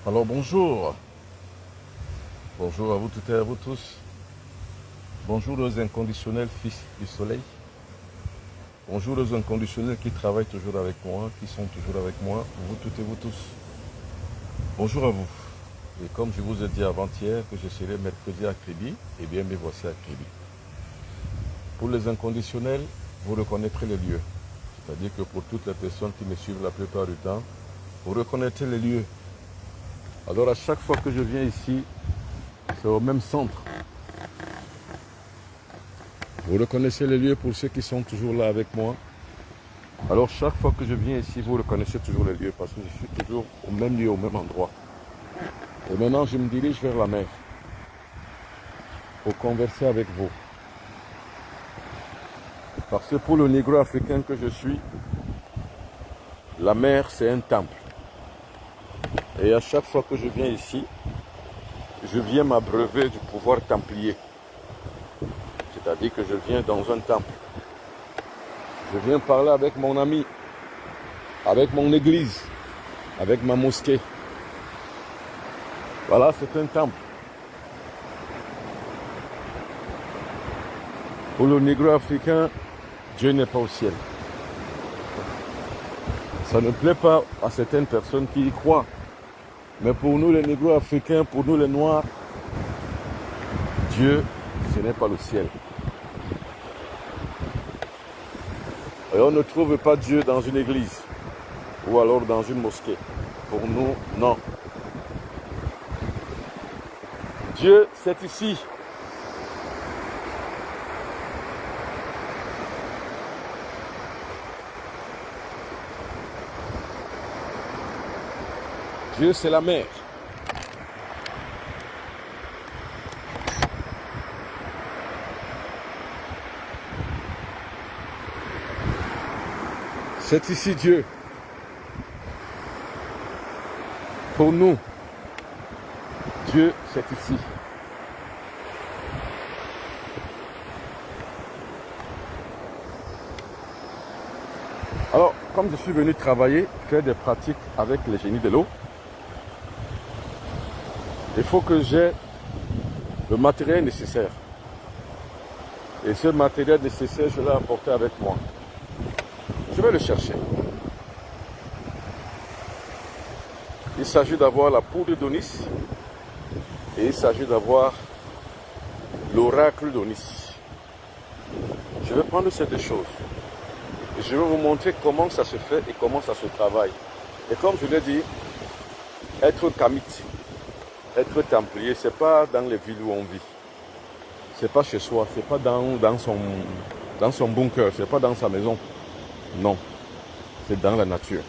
Alors bonjour, bonjour à vous toutes et à vous tous. Bonjour aux inconditionnels fils du soleil. Bonjour aux inconditionnels qui travaillent toujours avec moi, qui sont toujours avec moi, vous toutes et vous tous. Bonjour à vous. Et comme je vous ai dit avant-hier que je serai mercredi à Kribi, eh bien me voici à Kribi. Pour les inconditionnels, vous reconnaîtrez les lieux. C'est-à-dire que pour toutes les personnes qui me suivent la plupart du temps, vous reconnaîtrez les lieux. Alors à chaque fois que je viens ici, c'est au même centre. Vous reconnaissez les lieux pour ceux qui sont toujours là avec moi. Alors chaque fois que je viens ici, vous reconnaissez toujours les lieux parce que je suis toujours au même lieu, au même endroit. Et maintenant, je me dirige vers la mer pour converser avec vous. Parce que pour le négro africain que je suis, la mer c'est un temple. Et à chaque fois que je viens ici, je viens m'abreuver du pouvoir templier. C'est-à-dire que je viens dans un temple. Je viens parler avec mon ami, avec mon église, avec ma mosquée. Voilà, c'est un temple. Pour le négro africain, Dieu n'est pas au ciel. Ça ne plaît pas à certaines personnes qui y croient. Mais pour nous les négros africains, pour nous les noirs, Dieu, ce n'est pas le ciel. Et on ne trouve pas Dieu dans une église ou alors dans une mosquée. Pour nous, non. Dieu, c'est ici. Dieu, c'est la mer. C'est ici Dieu. Pour nous, Dieu, c'est ici. Alors, comme je suis venu travailler, faire des pratiques avec les génies de l'eau, il faut que j'ai le matériel nécessaire. Et ce matériel nécessaire, je l'ai apporté avec moi. Je vais le chercher. Il s'agit d'avoir la poudre d'Onis et il s'agit d'avoir l'oracle d'Onis. Je vais prendre ces deux choses. Et je vais vous montrer comment ça se fait et comment ça se travaille. Et comme je l'ai dit, être kamite, être templier, ce n'est pas dans les villes où on vit. Ce n'est pas chez soi, ce n'est pas dans son bunker, ce n'est pas dans sa maison. Non, c'est dans la nature.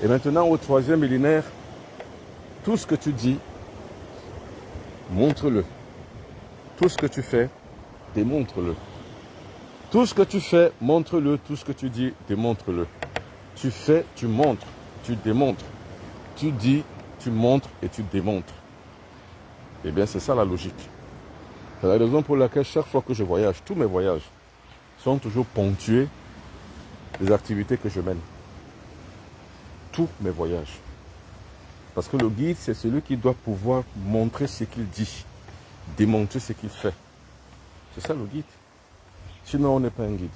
Et maintenant, au 3e millénaire, tout ce que tu dis, montre-le. Tout ce que tu fais, démontre-le. Tout ce que tu fais, montre-le. Tout ce que tu dis, démontre-le. Tu fais, tu montres, tu démontres. Tu dis, tu montres et tu démontres. Eh bien, c'est ça la logique. C'est la raison pour laquelle chaque fois que je voyage, tous mes voyages sont toujours ponctués des activités que je mène. Tous mes voyages. Parce que le guide, c'est celui qui doit pouvoir montrer ce qu'il dit, démontrer ce qu'il fait. C'est ça le guide. Sinon, on n'est pas un guide.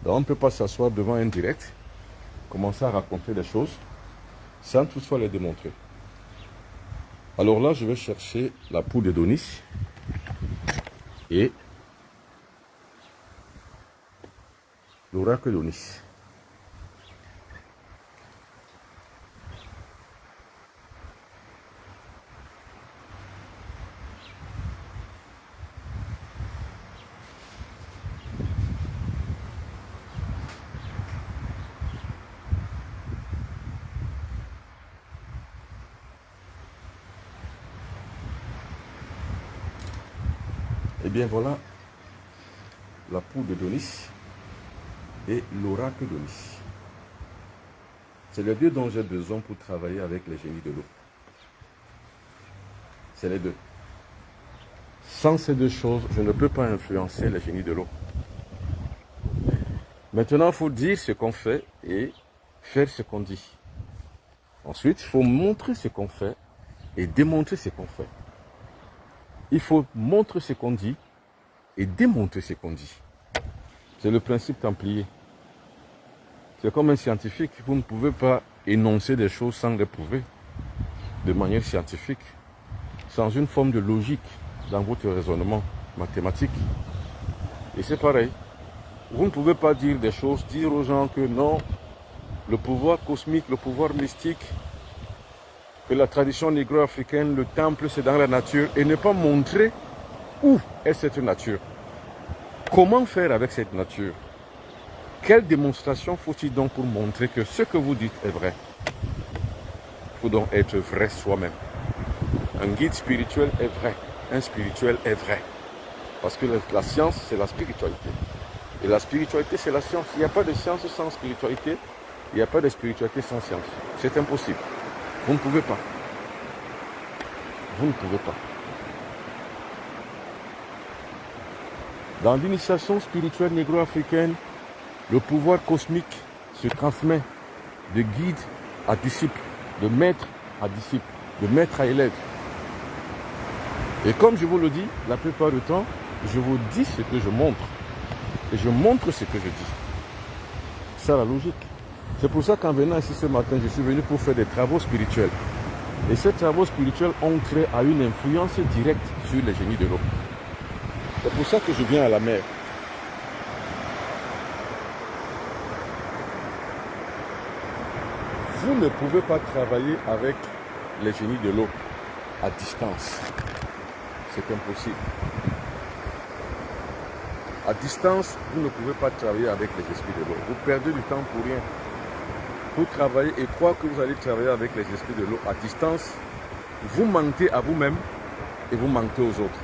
Donc, on ne peut pas s'asseoir devant un direct, commencer à raconter des choses, sans toutefois les démontrer. Alors là, je vais chercher la poudre d'Onis et l'oracle d'Onis. Et bien voilà la poudre d'Onis et l'oracle d'Onis. C'est les deux dont j'ai besoin pour travailler avec les génies de l'eau. C'est les deux. Sans ces deux choses, je ne peux pas influencer les génies de l'eau. Maintenant, il faut dire ce qu'on fait et faire ce qu'on dit. Ensuite, il faut montrer ce qu'on fait et démontrer ce qu'on fait. Il faut montrer ce qu'on dit et démontrer ce qu'on dit. C'est le principe templier. C'est comme un scientifique. Vous ne pouvez pas énoncer des choses sans les prouver de manière scientifique, sans une forme de logique dans votre raisonnement mathématique. Et c'est pareil. Vous ne pouvez pas dire des choses, dire aux gens que non, le pouvoir cosmique, le pouvoir mystique, que la tradition négro-africaine, le temple, c'est dans la nature, et ne pas montrer où est cette nature. Comment faire avec cette nature? Quelle démonstration faut-il donc pour montrer que ce que vous dites est vrai? Il faut donc être vrai soi-même. Un guide spirituel est vrai. Un spirituel est vrai. Parce que la science, c'est la spiritualité. Et la spiritualité, c'est la science. Il n'y a pas de science sans spiritualité. Il n'y a pas de spiritualité sans science. C'est impossible. Vous ne pouvez pas. Vous ne pouvez pas. Dans l'initiation spirituelle négro-africaine, le pouvoir cosmique se transmet de guide à disciple, de maître à disciple, de maître à élève. Et comme je vous le dis, la plupart du temps, je vous dis ce que je montre. Et je montre ce que je dis. C'est la logique. C'est pour ça qu'en venant ici ce matin, je suis venu pour faire des travaux spirituels. Et ces travaux spirituels ont créé à une influence directe sur les génies de l'eau. C'est pour ça que je viens à la mer. Vous ne pouvez pas travailler avec les génies de l'eau à distance. C'est impossible. À distance, vous ne pouvez pas travailler avec les esprits de l'eau. Vous perdez du temps pour rien. Vous travaillez et croire que vous allez travailler avec les esprits de l'eau à distance, vous mentez à vous-même et vous mentez aux autres.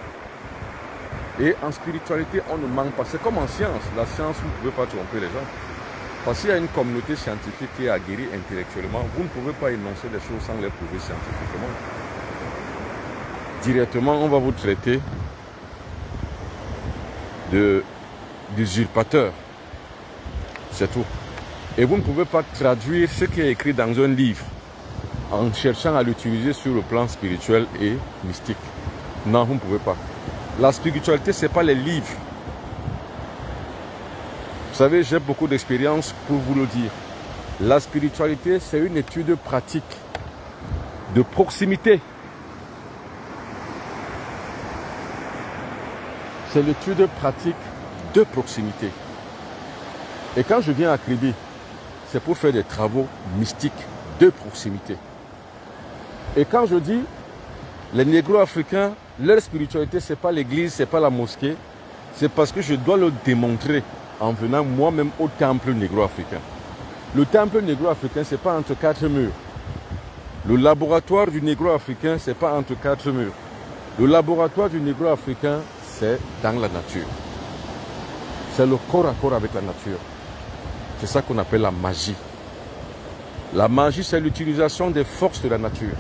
Et en spiritualité, on ne ment pas. C'est comme en science. La science, vous ne pouvez pas tromper les gens. Parce qu'il y a une communauté scientifique qui est aguerrie intellectuellement, vous ne pouvez pas énoncer des choses sans les prouver scientifiquement. Directement, on va vous traiter d'usurpateur. C'est tout. Et vous ne pouvez pas traduire ce qui est écrit dans un livre en cherchant à l'utiliser sur le plan spirituel et mystique. Non, vous ne pouvez pas. La spiritualité, ce n'est pas les livres. Vous savez, j'ai beaucoup d'expérience pour vous le dire. La spiritualité, c'est une étude pratique, de proximité. C'est l'étude pratique de proximité. Et quand je viens à Kribi, c'est pour faire des travaux mystiques de proximité. Et quand je dis, les négro-africains, leur spiritualité, ce n'est pas l'église, ce n'est pas la mosquée, c'est parce que je dois le démontrer en venant moi-même au temple négro-africain. Le temple négro-africain, ce n'est pas entre quatre murs. Le laboratoire du négro-africain, ce n'est pas entre quatre murs. Le laboratoire du négro-africain, c'est dans la nature. C'est le corps à corps avec la nature. C'est ça qu'on appelle la magie. La magie, c'est l'utilisation des forces de la nature.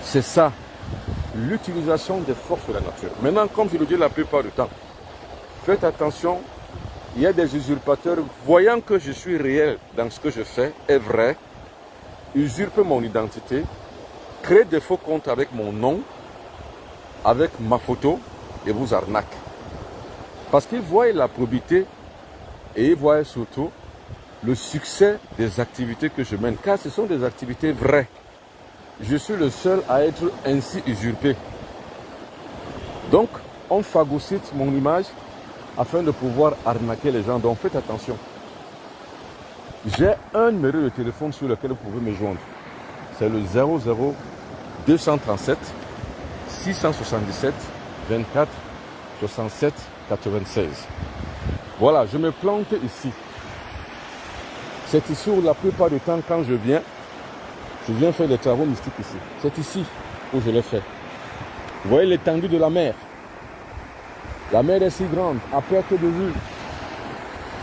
C'est ça, l'utilisation des forces de la nature. Maintenant, comme je le dis la plupart du temps, faites attention, il y a des usurpateurs, voyant que je suis réel dans ce que je fais, est vrai, usurpent mon identité, créent des faux comptes avec mon nom, avec ma photo, et vous arnaquent. Parce qu'ils voient la probité et ils voient surtout le succès des activités que je mène, car ce sont des activités vraies. Je suis le seul à être ainsi usurpé. Donc, on phagocyte mon image afin de pouvoir arnaquer les gens. Donc, faites attention. J'ai un numéro de téléphone sur lequel vous pouvez me joindre. C'est le 00 237 677 24 67 96. Voilà, je me plante ici. C'est ici où la plupart du temps, quand je viens faire des travaux mystiques ici. C'est ici où je l'ai fait. Vous voyez l'étendue de la mer. La mer est si grande, à perte de vue.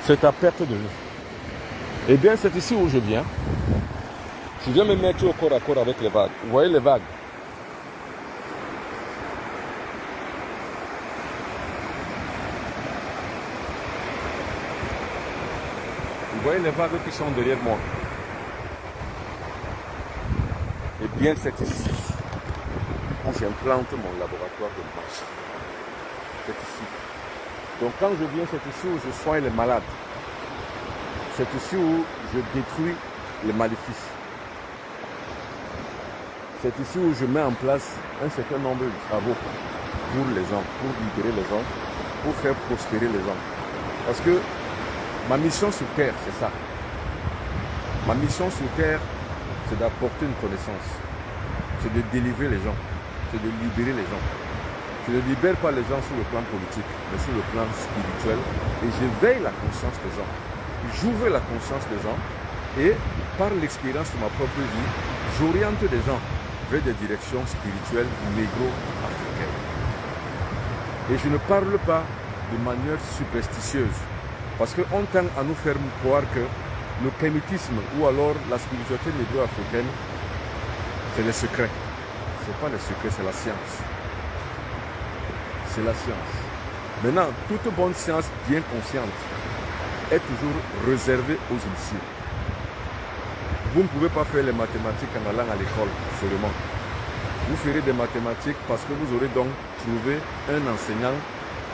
C'est à perte de vue. Eh bien, c'est ici où je viens. Je viens me mettre au corps à corps avec les vagues. Vous voyez les vagues? Vous voyez les vagues qui sont derrière moi. bien c'est ici où j'implante mon laboratoire de marché. C'est ici. Donc quand je viens, c'est ici où je soigne les malades. C'est ici où je détruis les maléfices. C'est ici où je mets en place un certain nombre de travaux pour les gens, pour libérer les gens, pour faire prospérer les gens. Parce que ma mission sur Terre, c'est ça. Ma mission sur Terre, c'est d'apporter une connaissance. C'est de délivrer les gens. C'est de libérer les gens. Je ne libère pas les gens sur le plan politique, mais sur le plan spirituel. Et j'éveille la conscience des gens. J'ouvre la conscience des gens. Et par l'expérience de ma propre vie, j'oriente des gens vers des directions spirituelles négro-africaines. Et je ne parle pas de manière superstitieuse. Parce qu'on tend à nous faire croire que le kémitisme ou alors la spiritualité négro-africaine, c'est les secrets. Ce n'est pas les secrets, c'est la science. C'est la science. Maintenant, toute bonne science bien consciente est toujours réservée aux initiés. Vous ne pouvez pas faire les mathématiques en allant à l'école seulement. Vous ferez des mathématiques parce que vous aurez donc trouvé un enseignant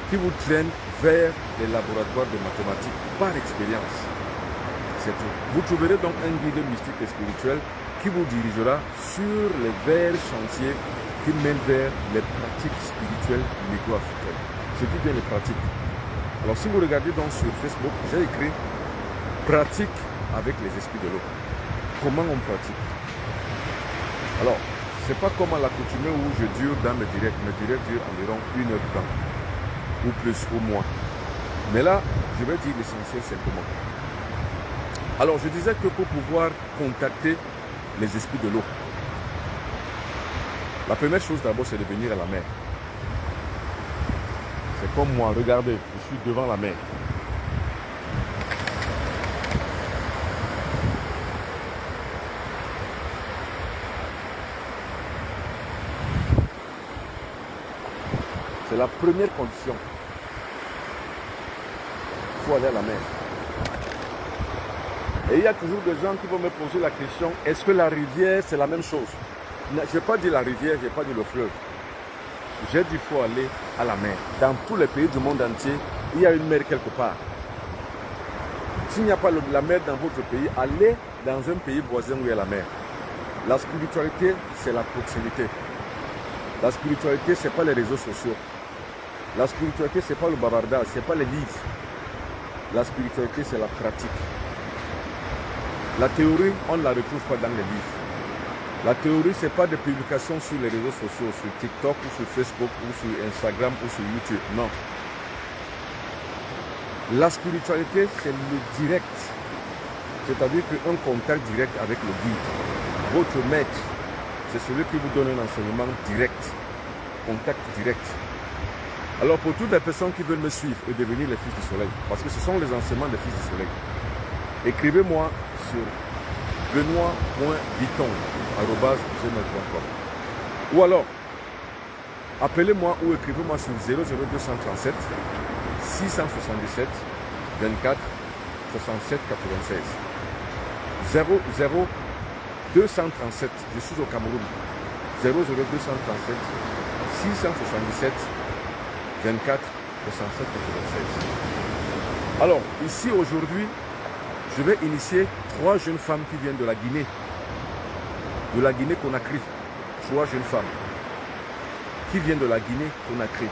qui vous traîne vers les laboratoires de mathématiques par expérience. C'est tout. Vous trouverez donc un guide mystique et spirituel qui vous dirigera sur les verts chantiers qui mènent vers les pratiques spirituelles négro-africaines. Je dis bien les pratiques. Alors si vous regardez donc sur Facebook, j'ai écrit « Pratique avec les esprits de l'eau ». Comment on pratique? Alors, ce n'est pas comme à l'accoutumée où je dure dans mes directs. Mes directs durent environ 1 heure de temps, ou plus, ou moins. Mais là, je vais dire l'essentiel simplement. Alors, je disais que pour pouvoir contacter les esprits de l'eau, la première chose d'abord, c'est de venir à la mer. C'est comme moi, regardez, je suis devant la mer. C'est la première condition. Il faut aller à la mer. Et il y a toujours des gens qui vont me poser la question, est-ce que la rivière, c'est la même chose? Je n'ai pas dit la rivière, je n'ai pas dit le fleuve. J'ai dit qu'il faut aller à la mer. Dans tous les pays du monde entier, il y a une mer quelque part. S'il n'y a pas la mer dans votre pays, allez dans un pays voisin où il y a la mer. La spiritualité, c'est la proximité. La spiritualité, ce n'est pas les réseaux sociaux. La spiritualité, ce n'est pas le bavardage, ce n'est pas les livres. La spiritualité, c'est la pratique. La théorie, on ne la retrouve pas dans les livres. La théorie, ce n'est pas des publications sur les réseaux sociaux, sur TikTok ou sur Facebook ou sur Instagram ou sur YouTube. Non. La spiritualité, c'est le direct. C'est-à-dire qu'un contact direct avec le guide. Votre maître, c'est celui qui vous donne un enseignement direct. Contact direct. Alors pour toutes les personnes qui veulent me suivre et devenir les fils du soleil, parce que ce sont les enseignements des fils du soleil, écrivez-moi sur benoît.biton@gmail.com ou alors appelez-moi ou écrivez-moi sur 00237 677 24 67 96 00237, je suis au Cameroun, 00237 677 24 67 96. Alors ici aujourd'hui, je vais initier 3 jeunes femmes qui viennent de la Guinée Conakry. 3 jeunes femmes qui viennent de la Guinée Conakry.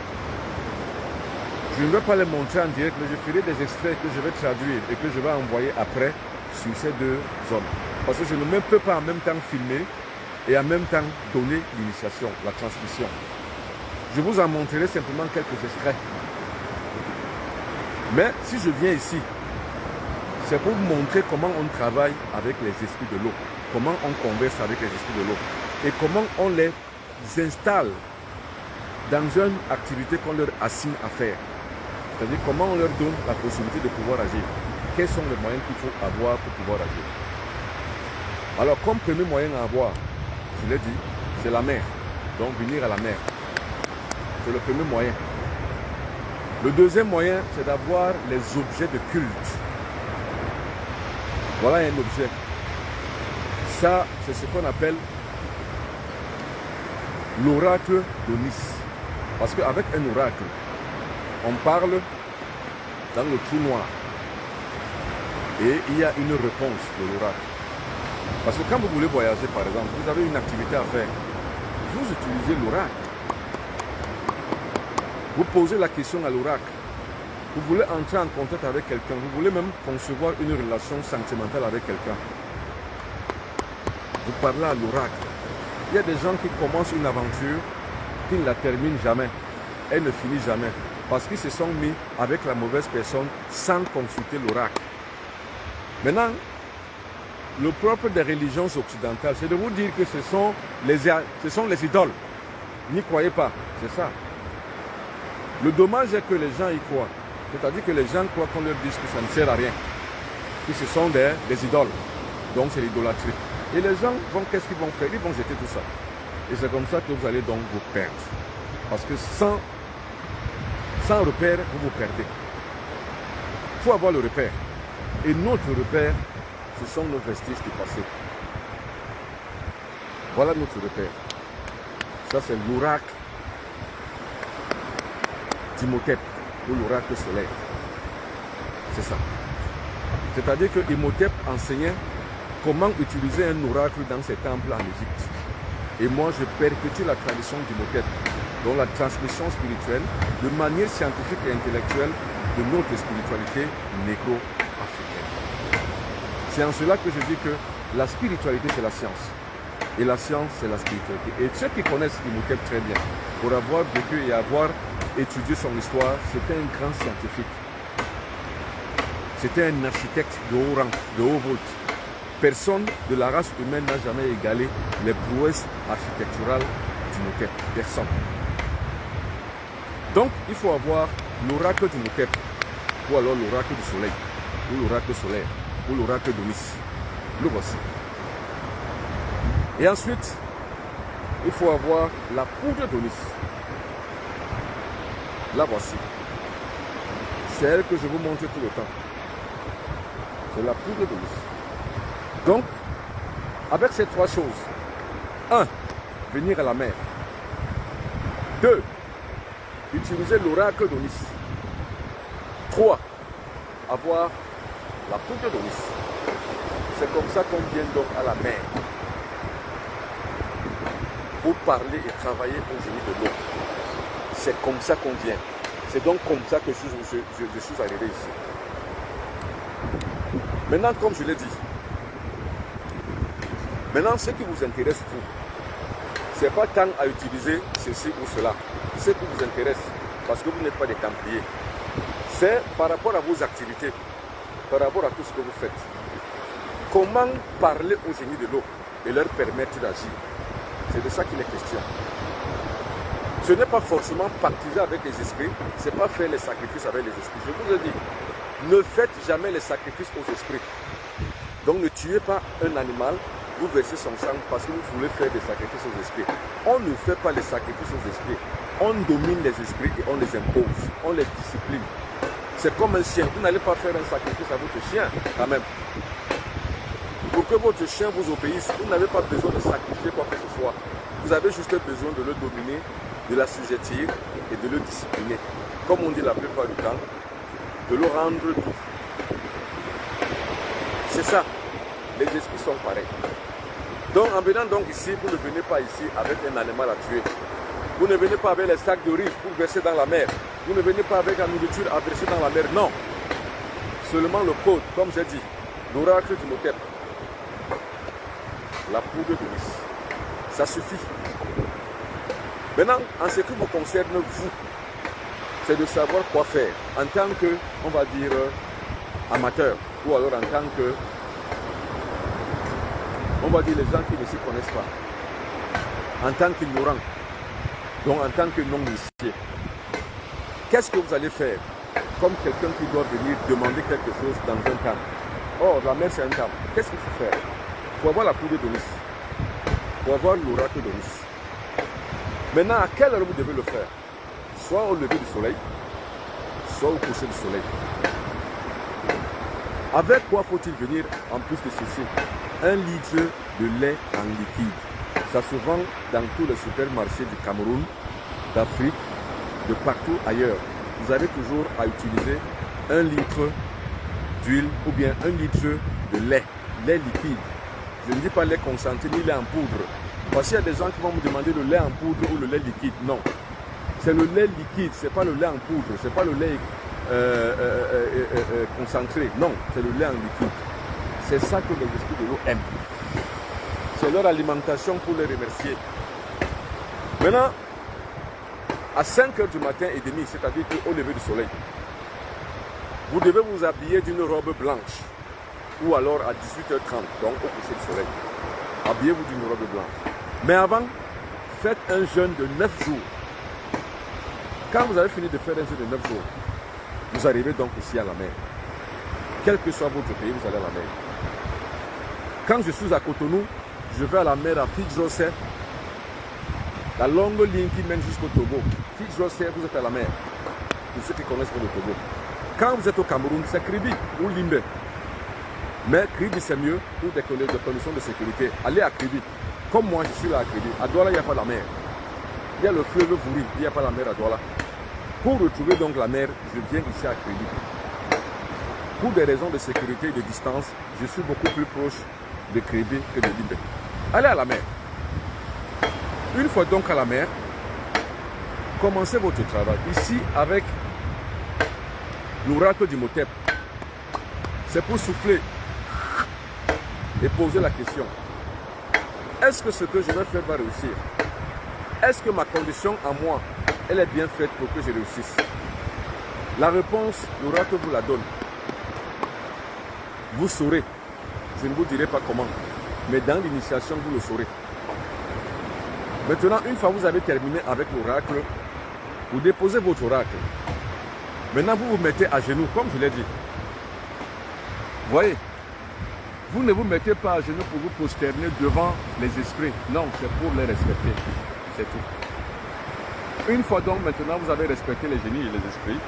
Je ne vais pas les montrer en direct, mais je ferai des extraits que je vais traduire et que je vais envoyer après sur ces 2 hommes. Parce que je ne peux pas en même temps filmer et en même temps donner l'initiation, la transmission. Je vous en montrerai simplement quelques extraits. Mais si je viens ici, c'est pour vous montrer comment on travaille avec les esprits de l'eau, comment on converse avec les esprits de l'eau et comment on les installe dans une activité qu'on leur assigne à faire. C'est-à-dire comment on leur donne la possibilité de pouvoir agir. Quels sont les moyens qu'il faut avoir pour pouvoir agir. Alors comme premier moyen à avoir, je l'ai dit, c'est la mer. Donc venir à la mer. C'est le premier moyen. Le deuxième moyen, c'est d'avoir les objets de culte. Voilà un objet. Ça, c'est ce qu'on appelle l'oracle d'Onis. Parce qu'avec un oracle, on parle dans le trou noir. Et il y a une réponse de l'oracle. Parce que quand vous voulez voyager, par exemple, vous avez une activité à faire, vous utilisez l'oracle. Vous posez la question à l'oracle. Vous voulez entrer en contact avec quelqu'un, vous voulez même concevoir une relation sentimentale avec quelqu'un. Vous parlez à l'oracle. Il y a des gens qui commencent une aventure, qui ne la terminent jamais. Elle ne finit jamais. Parce qu'ils se sont mis avec la mauvaise personne sans consulter l'oracle. Maintenant, le propre des religions occidentales, c'est de vous dire que ce sont les idoles. N'y croyez pas, c'est ça. Le dommage est que les gens y croient. C'est-à-dire que les gens croient qu'on leur dise que ça ne sert à rien. Que ce sont des idoles. Donc c'est l'idolâtrie. Et les gens, qu'est-ce qu'ils vont faire? Ils vont jeter tout ça. Et c'est comme ça que vous allez donc vous perdre. Parce que sans repère, vous vous perdez. Il faut avoir le repère. Et notre repère, ce sont nos vestiges du passé. Voilà notre repère. Ça, c'est l'oracle d'Imhotep, ou l'oracle solaire. C'est ça. C'est-à-dire que Imhotep enseignait comment utiliser un oracle dans ses temples en Égypte. Et moi, je perpétue la tradition d'Imhotep, dont la transmission spirituelle, de manière scientifique et intellectuelle, de notre spiritualité négro-africaine. C'est en cela que je dis que la spiritualité, c'est la science. Et la science, c'est la spiritualité. Et ceux qui connaissent Imhotep très bien, pour avoir vécu et avoir étudié son histoire, c'était un grand scientifique. C'était un architecte de haut rang, de haut volt. Personne de la race humaine n'a jamais égalé les prouesses architecturales d'Imhotep. Personne. Donc, il faut avoir l'oracle d'Imhotep, ou alors l'oracle du soleil, ou l'oracle solaire, ou l'oracle d'Onis. Le voici. Et ensuite, il faut avoir la poudre d'Onis. La voici. C'est elle que je vous montre tout le temps. C'est la poudre d'Onis. Donc, avec ces trois choses, 1. Venir à la mer. 2. Utiliser l'oracle d'Onis. 3. Avoir la poudre d'Onis. C'est comme ça qu'on vient donc à la mer. Pour parler et travailler au génie de l'eau. C'est comme ça qu'on vient. C'est donc comme ça que je suis arrivé ici. Maintenant, comme je l'ai dit, maintenant, ce qui vous intéresse, vous, ce n'est pas tant à utiliser ceci ou cela. Ce qui vous intéresse, parce que vous n'êtes pas des templiers, c'est par rapport à vos activités, par rapport à tout ce que vous faites. Comment parler au génie de l'eau et leur permettre d'agir? C'est de ça qu'il est question. Ce n'est pas forcément partisan avec les esprits, ce n'est pas faire les sacrifices avec les esprits. Je vous ai dit, ne faites jamais les sacrifices aux esprits. Donc ne tuez pas un animal, vous versez son sang parce que vous voulez faire des sacrifices aux esprits. On ne fait pas les sacrifices aux esprits. On domine les esprits et on les impose, on les discipline. C'est comme un chien, vous n'allez pas faire un sacrifice à votre chien quand même. Pour que votre chien vous obéisse, vous n'avez pas besoin de sacrifier quoi que ce soit. Vous avez juste besoin de le dominer, de l'assujettir et de le discipliner. Comme on dit la plupart du temps, de le rendre doux. C'est ça. Les esprits sont pareils. Donc en venant donc ici, vous ne venez pas ici avec un animal à tuer. Vous ne venez pas avec les sacs de riz pour verser dans la mer. Vous ne venez pas avec la nourriture à verser dans la mer. Non. Seulement le code, comme j'ai dit, l'oracle d'Imhotep. La poudre d'Onis. Ça suffit. Maintenant, en ce qui vous concerne, vous, c'est de savoir quoi faire en tant que, on va dire, amateur, ou alors en tant que, on va dire, les gens qui ne s'y connaissent pas, en tant qu'ignorant, donc en tant que non-initié. Qu'est-ce que vous allez faire comme quelqu'un qui doit venir demander quelque chose dans un temple? Oh, la mer c'est un temple. Qu'est-ce qu'il faut faire? Il faut avoir la poudre d'Onis. Il faut avoir l'oracle d'Onis. Maintenant, à quelle heure vous devez le faire? Soit au lever du soleil, soit au coucher du soleil. Avec quoi faut-il venir en plus de ceci? 1 litre de lait en liquide. Ça se vend dans tous les supermarchés du Cameroun, d'Afrique, de partout ailleurs. Vous avez toujours à utiliser 1 litre d'huile ou bien 1 litre de lait liquide. Je ne dis pas lait concentré ni lait en poudre. Parce qu'il y a des gens qui vont me demander le lait en poudre ou le lait liquide. Non. C'est le lait liquide, ce n'est pas le lait en poudre, ce n'est pas le lait concentré. Non, c'est le lait en liquide. C'est ça que les esprits de l'eau aiment. C'est leur alimentation pour les remercier. Maintenant, à 5 h du matin et demi, c'est-à-dire au lever du soleil, vous devez vous habiller d'une robe blanche. Ou alors à 18 h 30, donc au coucher du soleil. Habillez-vous d'une robe blanche. Mais avant, faites un jeûne de 9 jours. Quand vous avez fini de faire un jeûne de 9 jours, vous arrivez donc ici à la mer. Quel que soit votre pays, vous allez à la mer. Quand je suis à Cotonou, je vais à la mer à Fitz-Rossett, la longue ligne qui mène jusqu'au Togo. Fitz-Rossett, vous êtes à la mer. Pour ceux qui connaissent le Togo. Quand vous êtes au Cameroun, c'est Kribi ou Limbe. Mais Kribi, c'est mieux pour des conditions de sécurité. Allez à Kribi. Comme moi, je suis là à Kribi. À Douala, il n'y a pas la mer. Il y a le fleuve Vouri, il n'y a pas la mer à Douala. Pour retrouver donc la mer, je viens ici à Kribi. Pour des raisons de sécurité et de distance, je suis beaucoup plus proche de Kribi que de Limbe. Allez à la mer. Une fois donc à la mer, commencez votre travail. Ici, avec l'oracle du Motep, c'est pour souffler et poser la question. Est-ce que ce que je vais faire va réussir? Est-ce que ma condition à moi, elle est bien faite pour que je réussisse? La réponse, l'oracle vous la donne. Vous saurez. Je ne vous dirai pas comment. Mais dans l'initiation, vous le saurez. Maintenant, une fois que vous avez terminé avec l'oracle, vous déposez votre oracle. Maintenant, vous vous mettez à genoux, comme je l'ai dit. Voyez, vous ne vous mettez pas à genoux pour vous prosterner devant les esprits. Non, c'est pour les respecter. C'est tout. Une fois donc, maintenant, vous avez respecté les génies et les esprits,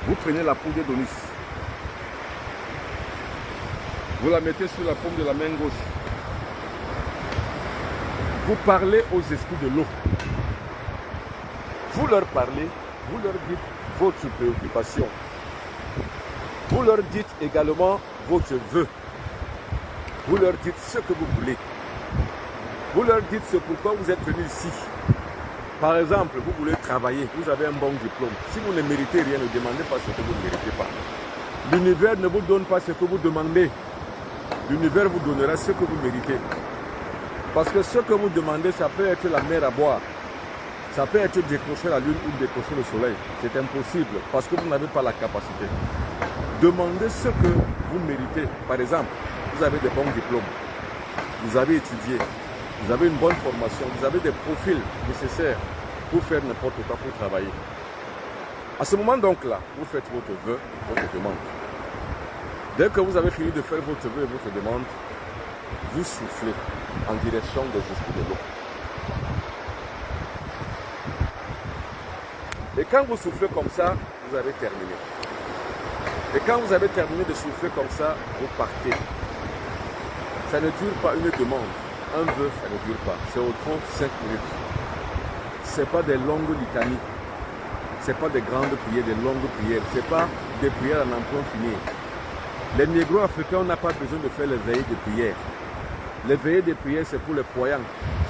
vous prenez la poudre d'Onis. Vous la mettez sur la paume de la main gauche. Vous parlez aux esprits de l'eau. Vous leur parlez, vous leur dites votre préoccupation. Vous leur dites également votre vœu. Vous leur dites ce que vous voulez. Vous leur dites ce pourquoi vous êtes venu ici. Par exemple, vous voulez travailler, vous avez un bon diplôme. Si vous ne méritez rien, ne demandez pas ce que vous ne méritez pas. L'univers ne vous donne pas ce que vous demandez. L'univers vous donnera ce que vous méritez. Parce que ce que vous demandez, ça peut être la mer à boire. Ça peut être décrocher la lune ou décrocher le soleil. C'est impossible parce que vous n'avez pas la capacité. Demandez ce que vous méritez. Par exemple, vous avez des bons diplômes. Vous avez étudié. Vous avez une bonne formation. Vous avez des profils nécessaires pour faire n'importe quoi, pour travailler. À ce moment donc là, vous faites votre vœu, votre demande. Dès que vous avez fini de faire votre vœu et votre demande, vous soufflez en direction des esprits de l'eau. Et quand vous soufflez comme ça, vous avez terminé. Et quand vous avez terminé de souffler comme ça, vous partez. Ça ne dure pas une demande. Un vœu, ça ne dure pas. C'est au fond 5 minutes. Ce n'est pas des longues litanies. Ce n'est pas des grandes prières, des longues prières. Ce n'est pas des prières à n'en point finir. Les négros africains, on n'a pas besoin de faire les veillées de prière. Les veillées de prière, c'est pour les croyants.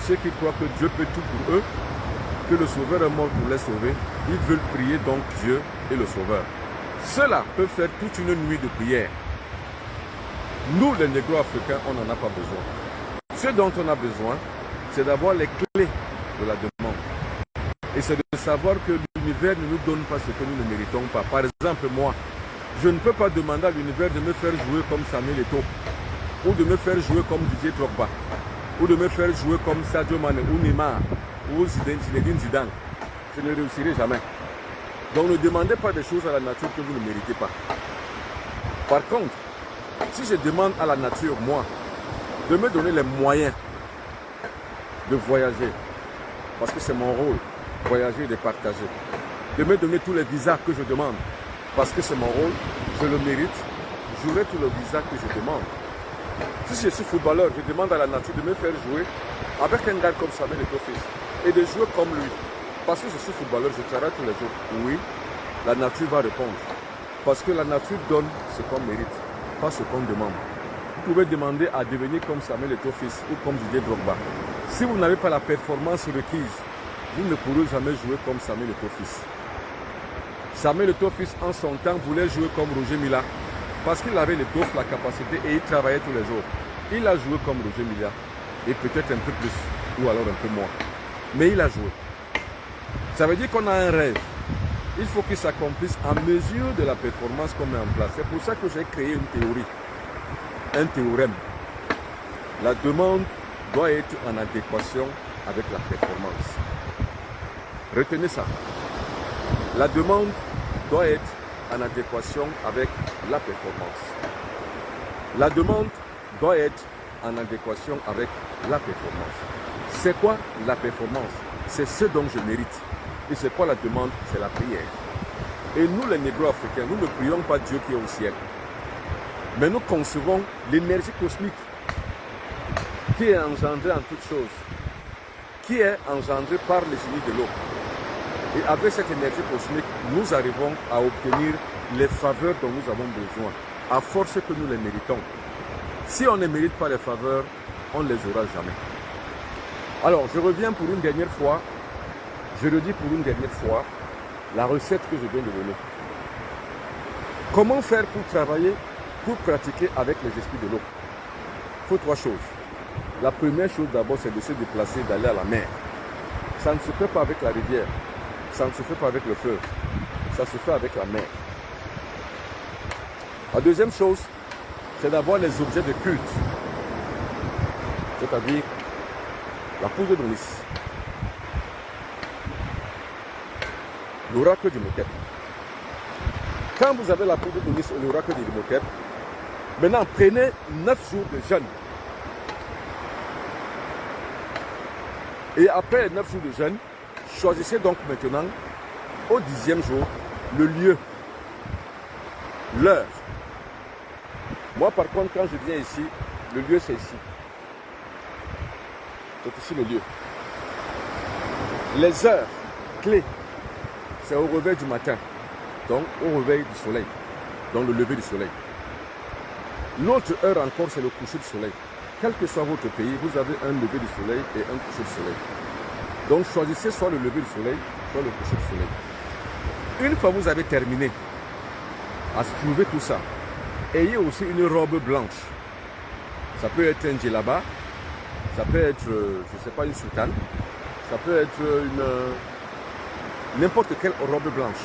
Ceux qui croient que Dieu peut tout pour eux, que le Sauveur est mort pour les sauver, ils veulent prier donc Dieu et le Sauveur. Ceux-là peuvent faire toute une nuit de prière. Nous, les négros africains, on n'en a pas besoin. Ce dont on a besoin, c'est d'avoir les clés de la demande. Et c'est de savoir que l'univers ne nous donne pas ce que nous ne méritons pas. Par exemple, moi, je ne peux pas demander à l'univers de me faire jouer comme Samuel Eto'o, ou de me faire jouer comme Didier Drogba, ou de me faire jouer comme Sadio Mane, ou Neymar, ou Zinedine Zidane. Je ne réussirai jamais. Donc ne demandez pas des choses à la nature que vous ne méritez pas. Par contre, si je demande à la nature, moi, de me donner les moyens de voyager, parce que c'est mon rôle, voyager et de partager, de me donner tous les visas que je demande, parce que c'est mon rôle, je le mérite, j'aurai tous les visas que je demande. Si je suis footballeur, je demande à la nature de me faire jouer avec un gars comme Samuel Eto'o et de jouer comme lui. Parce que je suis footballeur, je travaille tous les jours. Oui, la nature va répondre. Parce que la nature donne ce qu'on mérite, pas ce qu'on demande. Vous pouvez demander à devenir comme Samuel Eto'o ou comme Didier Drogba. Si vous n'avez pas la performance requise, vous ne pourrez jamais jouer comme Samuel Eto'o. Samuel Eto'o, en son temps, voulait jouer comme Roger Mila parce qu'il avait l'étoffe, la capacité et il travaillait tous les jours. Il a joué comme Roger Mila et peut-être un peu plus ou alors un peu moins. Mais il a joué. Ça veut dire qu'on a un rêve. Il faut qu'il s'accomplisse en mesure de la performance qu'on met en place. C'est pour ça que j'ai créé une théorie, un théorème. La demande doit être en adéquation avec la performance. Retenez ça. La demande doit être en adéquation avec la performance. La demande doit être en adéquation avec la performance. C'est quoi la performance? C'est ce dont je mérite. Et c'est quoi la demande? C'est la prière. Et nous, les négro-africains, nous ne prions pas Dieu qui est au ciel. Mais nous concevons l'énergie cosmique qui est engendrée en toutes choses, qui est engendrée par le génie de l'eau. Et avec cette énergie cosmique, nous arrivons à obtenir les faveurs dont nous avons besoin, à force que nous les méritons. Si on ne mérite pas les faveurs, on ne les aura jamais. Alors, je reviens pour une dernière fois, je redis pour une dernière fois, la recette que je viens de donner. Comment faire pour travailler, pour pratiquer avec les esprits de l'eau? Il faut trois choses. La première chose d'abord, c'est de se déplacer, d'aller à la mer. Ça ne se fait pas avec la rivière. Ça ne se fait pas avec le fleuve, ça se fait avec la mer. La deuxième chose, c'est d'avoir les objets de culte, c'est-à-dire la poudre de lys, l'oracle du Motep. Quand vous avez la poudre de lys et l'oracle du Motep, maintenant prenez 9 jours de jeûne. Et après les 9 jours de jeûne, choisissez donc maintenant, au 10e jour, le lieu, l'heure. Moi, par contre, quand je viens ici, le lieu, c'est ici. C'est ici le lieu. Les heures clés, c'est au réveil du matin, donc au réveil du soleil, donc le lever du soleil. L'autre heure encore, c'est le coucher du soleil. Quel que soit votre pays, vous avez un lever du soleil et un coucher du soleil. Donc choisissez soit le lever du soleil, soit le coucher du soleil. Une fois que vous avez terminé à trouver tout ça, ayez aussi une robe blanche. Ça peut être un djellaba, ça peut être, je ne sais pas, une soutane, ça peut être n'importe quelle robe blanche.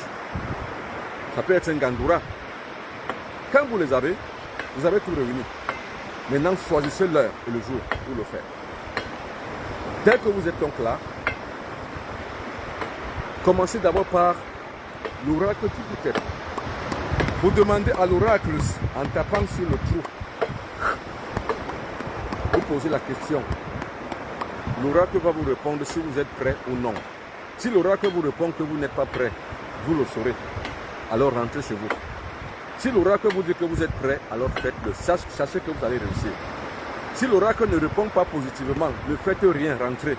Ça peut être un gandoura. Quand vous les avez, vous avez tout réuni. Maintenant, choisissez l'heure et le jour pour le faire. Dès que vous êtes donc là, commencez d'abord par l'oracle du Motep. Vous demandez à l'oracle, en tapant sur le trou, vous posez la question. L'oracle va vous répondre si vous êtes prêt ou non. Si l'oracle vous répond que vous n'êtes pas prêt, vous le saurez. Alors rentrez chez vous. Si l'oracle vous dit que vous êtes prêt, alors faites-le. Sachez que vous allez réussir. Si l'oracle ne répond pas positivement, ne faites rien, rentrez.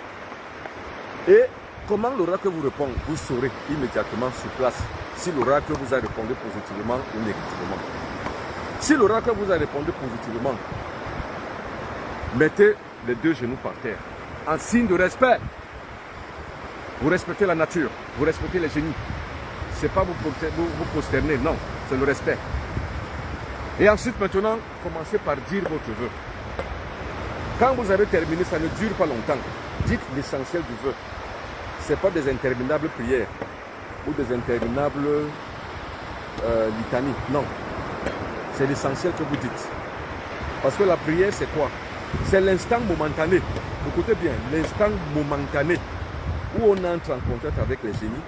Et comment l'oracle vous répond? Vous saurez immédiatement sur place si l'oracle vous a répondu positivement ou négativement. Si l'oracle vous a répondu positivement, mettez les deux genoux par terre en signe de respect. Vous respectez la nature, vous respectez les génies. Ce n'est pas vous prosterner, non, c'est le respect. Et ensuite, maintenant, commencez par dire votre vœu. Quand vous avez terminé, ça ne dure pas longtemps. Dites l'essentiel du vœu. Ce n'est pas des interminables prières ou des interminables litanies, non. C'est l'essentiel que vous dites. Parce que la prière, c'est quoi? C'est l'instant momentané. Écoutez bien, l'instant momentané où on entre en contact avec les génies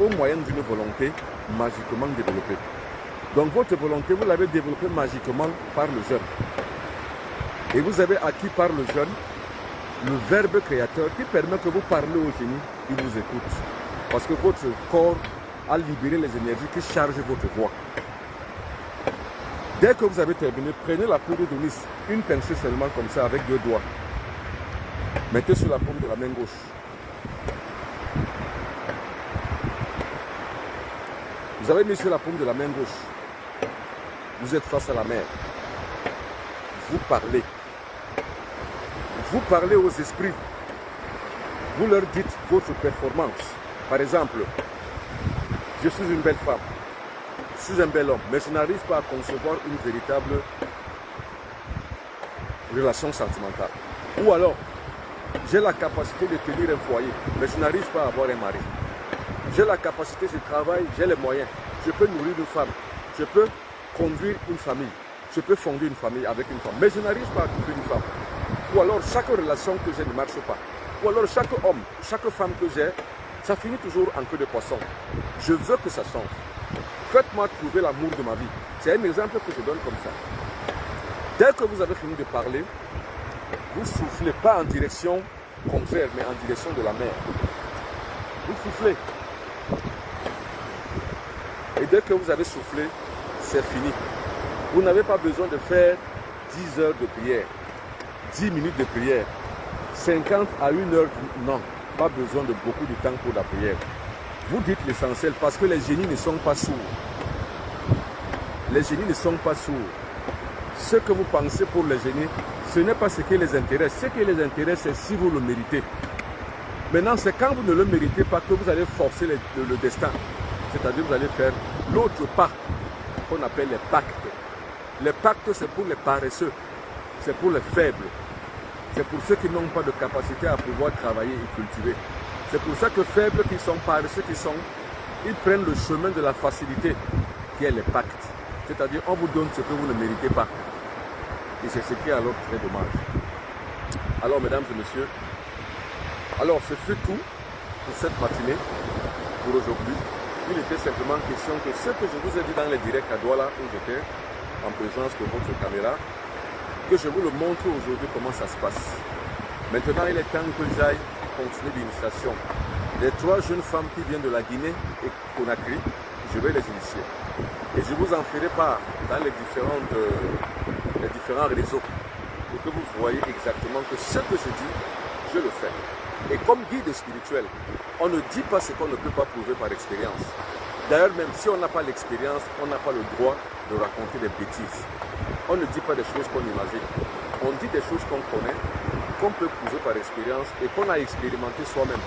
au moyen d'une volonté magiquement développée. Donc votre volonté, vous l'avez développée magiquement par le jeûne. Et vous avez acquis par le jeûne le verbe créateur qui permet que vous parlez au génie, il vous écoute. Parce que votre corps a libéré les énergies qui chargent votre voix. Dès que vous avez terminé, prenez la poudre d'anis, une pincée seulement comme ça avec 2 doigts. Mettez sur la paume de la main gauche. Vous avez mis sur la paume de la main gauche. Vous êtes face à la mer. Vous parlez. Vous parlez aux esprits. Vous leur dites votre performance. Par exemple, je suis une belle femme. Je suis un bel homme, mais je n'arrive pas à concevoir une véritable relation sentimentale. Ou alors, j'ai la capacité de tenir un foyer, mais je n'arrive pas à avoir un mari. J'ai la capacité, je travaille, j'ai les moyens. Je peux nourrir une femme, je peux conduire une famille, je peux fonder une famille avec une femme, mais je n'arrive pas à trouver une femme. Ou alors, chaque relation que j'ai ne marche pas. Ou alors, chaque homme, chaque femme que j'ai, ça finit toujours en queue de poisson. Je veux que ça change. Faites-moi trouver l'amour de ma vie. C'est un exemple que je donne comme ça. Dès que vous avez fini de parler, vous soufflez pas en direction contraire, mais en direction de la mer. Vous soufflez. Et dès que vous avez soufflé, c'est fini. Vous n'avez pas besoin de faire 10 heures de prière, 10 minutes de prière, 50 à 1 heure. Non, pas besoin de beaucoup de temps pour la prière. Vous dites l'essentiel parce que les génies ne sont pas sourds. Les génies ne sont pas sourds. Ce que vous pensez pour les génies, ce n'est pas ce qui les intéresse. Ce qui les intéresse, c'est si vous le méritez. Maintenant, c'est quand vous ne le méritez pas que vous allez forcer le destin. C'est-à-dire que vous allez faire l'autre pas qu'on appelle les pactes. Les pactes, c'est pour les paresseux. C'est pour les faibles. C'est pour ceux qui n'ont pas de capacité à pouvoir travailler et cultiver. C'est pour ça que faibles qui sont paresseux, ils prennent le chemin de la facilité, qui est les pactes. C'est-à-dire, on vous donne ce que vous ne méritez pas. Et c'est ce qui est alors très dommage. Alors, mesdames et messieurs, alors ce fut tout pour cette matinée, pour aujourd'hui. Il était simplement question que ce que je vous ai dit dans les directs à Douala, où j'étais en présence de votre caméra, que je vous le montre aujourd'hui comment ça se passe. Maintenant, il est temps que j'aille continuer l'initiation. Les 3 jeunes femmes qui viennent de la Guinée et Conakry, je vais les initier. Et je vous en ferai part dans les différents réseaux pour que vous voyez exactement que ce que je dis, je le fais. Et comme guide spirituel, on ne dit pas ce qu'on ne peut pas prouver par expérience. D'ailleurs, même si on n'a pas l'expérience, on n'a pas le droit de raconter des bêtises. On ne dit pas des choses qu'on imagine. On dit des choses qu'on connaît, qu'on peut prouver par expérience et qu'on a expérimenté soi-même.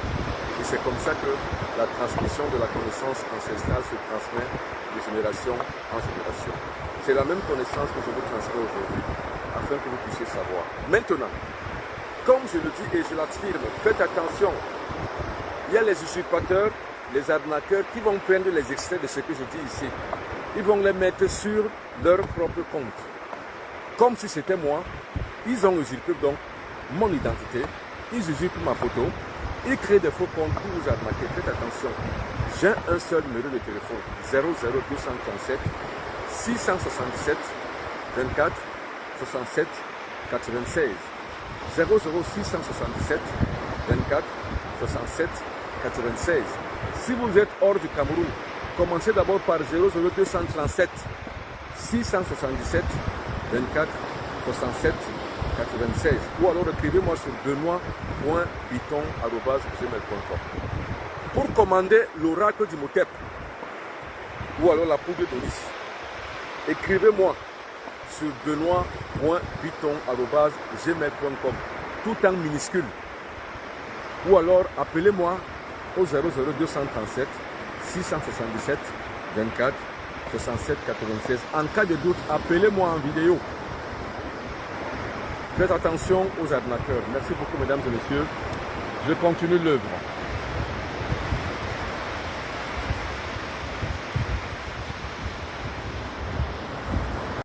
Et c'est comme ça que la transmission de la connaissance ancestrale se transmet de génération en génération. C'est la même connaissance que je vous transmets aujourd'hui, afin que vous puissiez savoir. Maintenant, comme je le dis et je l'affirme, faites attention. Il y a les usurpateurs, les arnaqueurs qui vont prendre les extraits de ce que je dis ici. Ils vont les mettre sur leur propre compte. Comme si c'était moi, ils ont usurpé donc mon identité, ils usurpent ma photo, ils créent des faux comptes pour vous arnaquer. Faites attention. J'ai un seul numéro de téléphone, 00237 677 24 67 96. 00677 24 67 96. Si vous êtes hors du Cameroun, commencez d'abord par 00237 677 24 67 96. Ou alors écrivez-moi sur benoît.biton@gmail.com. Pour commander l'oracle du Motep ou alors la poudre d'Onis, écrivez-moi sur benoît.biton@gmail.com, tout en minuscule. Ou alors appelez-moi au 00237 677 24 67 96. En cas de doute, appelez-moi en vidéo. Faites attention aux arnaqueurs. Merci beaucoup, mesdames et messieurs. Je continue l'œuvre.